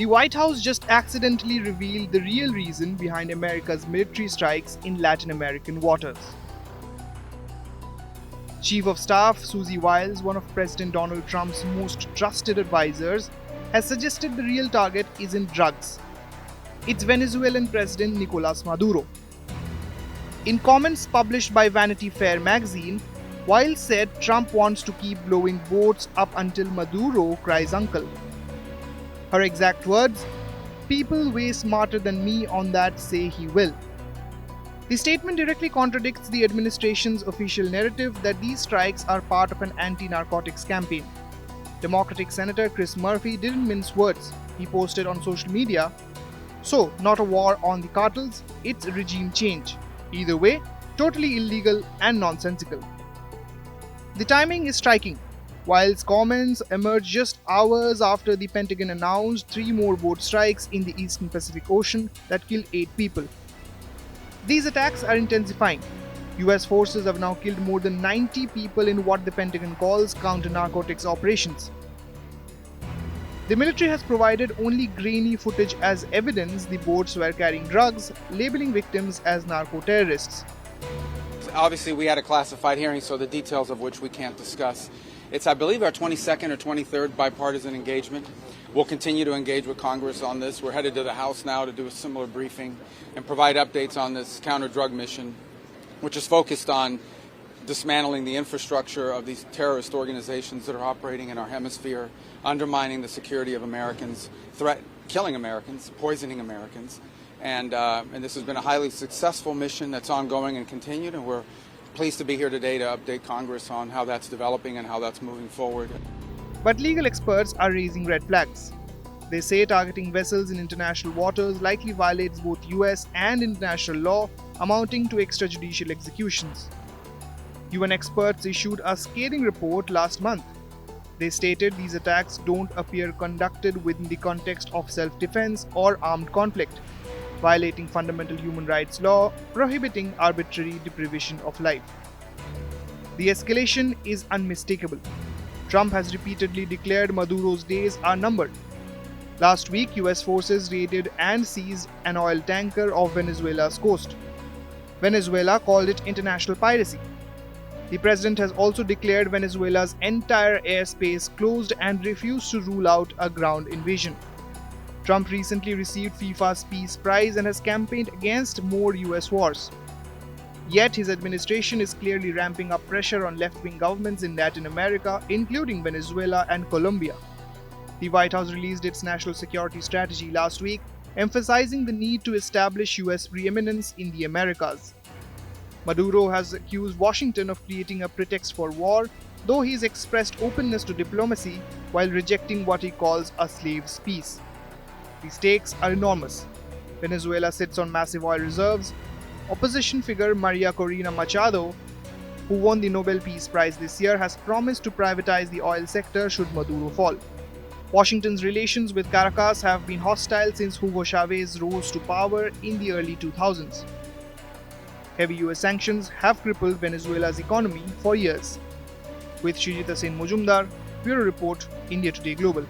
The White House just accidentally revealed the real reason behind America's military strikes in Latin American waters. Chief of Staff Susie Wiles, one of President Donald Trump's most trusted advisors, has suggested the real target isn't drugs. It's Venezuelan President Nicolas Maduro. In comments published by Vanity Fair magazine, Wiles said Trump wants to keep blowing boats up until Maduro cries uncle. Her exact words, "People way smarter than me on that say he will." The statement directly contradicts the administration's official narrative that these strikes are part of an anti-narcotics campaign. Democratic Senator Chris Murphy didn't mince words. He posted on social media, "So, not a war on the cartels, it's regime change. Either way, totally illegal and nonsensical." The timing is striking. Wiles' comments emerged just hours after the Pentagon announced 3 more boat strikes in the Eastern Pacific Ocean that killed 8 people. These attacks are intensifying. US forces have now killed more than 90 people in what the Pentagon calls counter-narcotics operations. The military has provided only grainy footage as evidence the boats were carrying drugs, labeling victims as narco-terrorists. Obviously, we had a classified hearing, so the details of which we can't discuss. It's, I believe, our 22nd or 23rd bipartisan engagement. We'll continue to engage with Congress on this. We're headed to the House now to do a similar briefing and provide updates on this counter-drug mission, which is focused on dismantling the infrastructure of these terrorist organizations that are operating in our hemisphere, undermining the security of Americans, killing Americans, poisoning Americans. And this has been a highly successful mission that's ongoing and continued, and we're pleased to be here today to update Congress on how that's developing and how that's moving forward. But legal experts are raising red flags. They say targeting vessels in international waters likely violates both US and international law, amounting to extrajudicial executions. UN experts issued a scathing report last month. They stated these attacks don't appear conducted within the context of self-defense or armed conflict, violating fundamental human rights law, prohibiting arbitrary deprivation of life. The escalation is unmistakable. Trump has repeatedly declared Maduro's days are numbered. Last week, US forces raided and seized an oil tanker off Venezuela's coast. Venezuela called it international piracy. The president has also declared Venezuela's entire airspace closed and refused to rule out a ground invasion. Trump recently received FIFA's Peace Prize and has campaigned against more US wars. Yet his administration is clearly ramping up pressure on left-wing governments in Latin America, including Venezuela and Colombia. The White House released its national security strategy last week, emphasizing the need to establish US preeminence in the Americas. Maduro has accused Washington of creating a pretext for war, though he's expressed openness to diplomacy while rejecting what he calls a slave's peace. The stakes are enormous. Venezuela sits on massive oil reserves. Opposition figure Maria Corina Machado, who won the Nobel Peace Prize this year, has promised to privatize the oil sector should Maduro fall. Washington's relations with Caracas have been hostile since Hugo Chavez rose to power in the early 2000s. Heavy US sanctions have crippled Venezuela's economy for years. With Srijita Sen Mojumdar, Bureau Report, India Today Global.